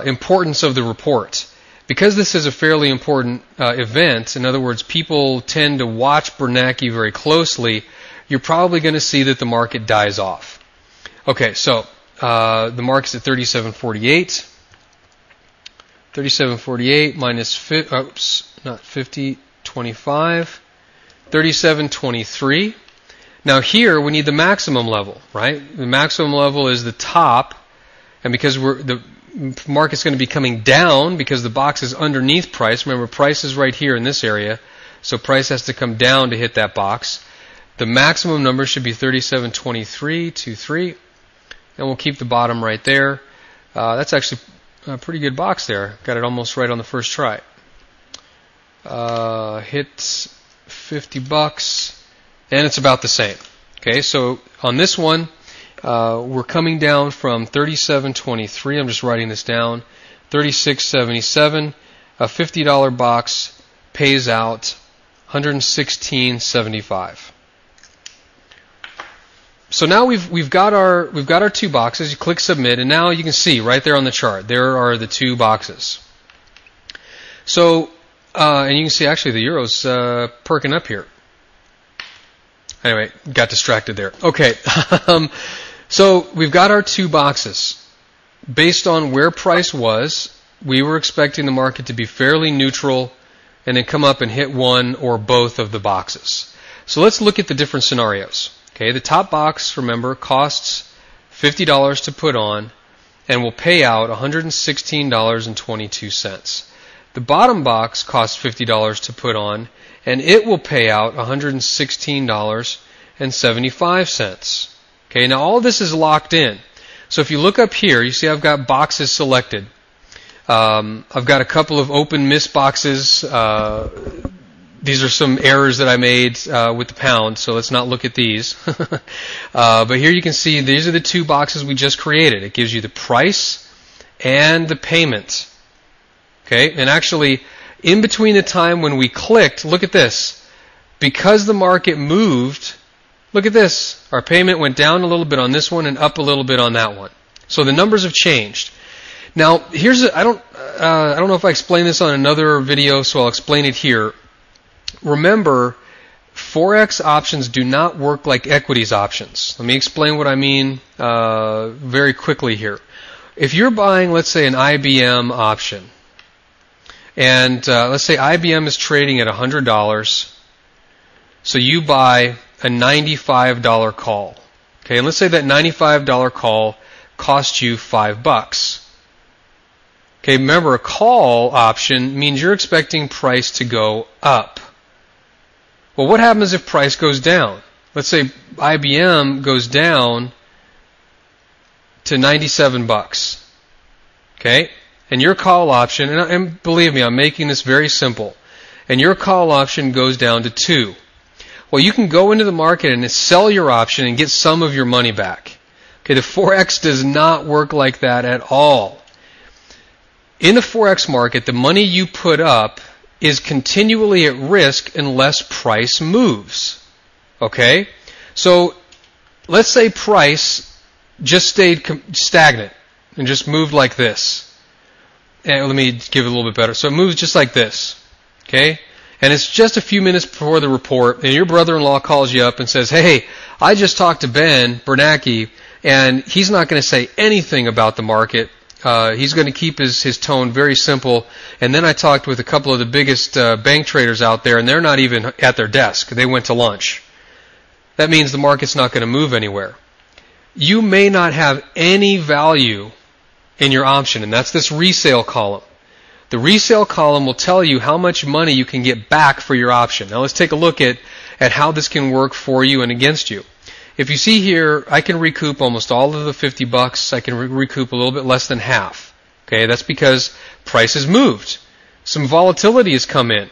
importance of the report. Because this is a fairly important event, in other words, people tend to watch Bernanke very closely, you're probably going to see that the market dies off. Okay, so the market's at 37.48. 37.48 minus 25. 37.23. Now here we need the maximum level, right? The maximum level is the top, and because the market's going to be coming down because the box is underneath price. Remember, price is right here in this area, so price has to come down to hit that box. The maximum number should be 37.23, and we'll keep the bottom right there. That's actually a pretty good box there. Got it almost right on the first try. Hit 50 bucks, and it's about the same. Okay, so on this one, we're coming down from 37.23. I'm just writing this down. 36.77. A $50 box pays out 116.75. So now we've got our two boxes. You click submit, and now you can see right there on the chart there are the two boxes. So and you can see actually the euro's perking up here. Anyway, got distracted there. Okay. So we've got our two boxes. Based on where price was, we were expecting the market to be fairly neutral and then come up and hit one or both of the boxes. So let's look at the different scenarios. Okay, the top box, remember, costs $50 to put on and will pay out $116.22. The bottom box costs $50 to put on and it will pay out $116.75. Okay, now all this is locked in. So if you look up here, you see I've got boxes selected. I've got a couple of open miss boxes. These are some errors that I made with the pound, so let's not look at these. But here you can see these are the two boxes we just created. It gives you the price and the payment. Okay, and actually in between the time when we clicked, look at this. Because the market moved, look at this. Our payment went down a little bit on this one and up a little bit on that one. So the numbers have changed. Now, here's I don't know if I explained this on another video, so I'll explain it here. Remember, Forex options do not work like equities options. Let me explain what I mean very quickly here. If you're buying, let's say, an IBM option, and let's say IBM is trading at $100, so you buy a $95 call. Okay, and let's say that $95 call cost you $5. Okay, remember, a call option means you're expecting price to go up. Well, what happens if price goes down? Let's say IBM goes down to $97. Okay, and your call option, and believe me, I'm making this very simple, and your call option goes down to 2. Well, you can go into the market and sell your option and get some of your money back. Okay, the Forex does not work like that at all. In the Forex market, the money you put up is continually at risk unless price moves. Okay? So, let's say price just stayed stagnant and just moved like this. And let me give it a little bit better. So it moves just like this. Okay? And it's just a few minutes before the report, and your brother-in-law calls you up and says, hey, I just talked to Ben Bernanke, and he's not going to say anything about the market. He's going to keep his tone very simple. And then I talked with a couple of the biggest bank traders out there, and they're not even at their desk. They went to lunch. That means the market's not going to move anywhere. You may not have any value in your option, and that's this resale column. The resale column will tell you how much money you can get back for your option. Now let's take a look at how this can work for you and against you. If you see here, I can recoup almost all of the $50. I can recoup a little bit less than half. Okay, that's because price has moved. Some volatility has come in.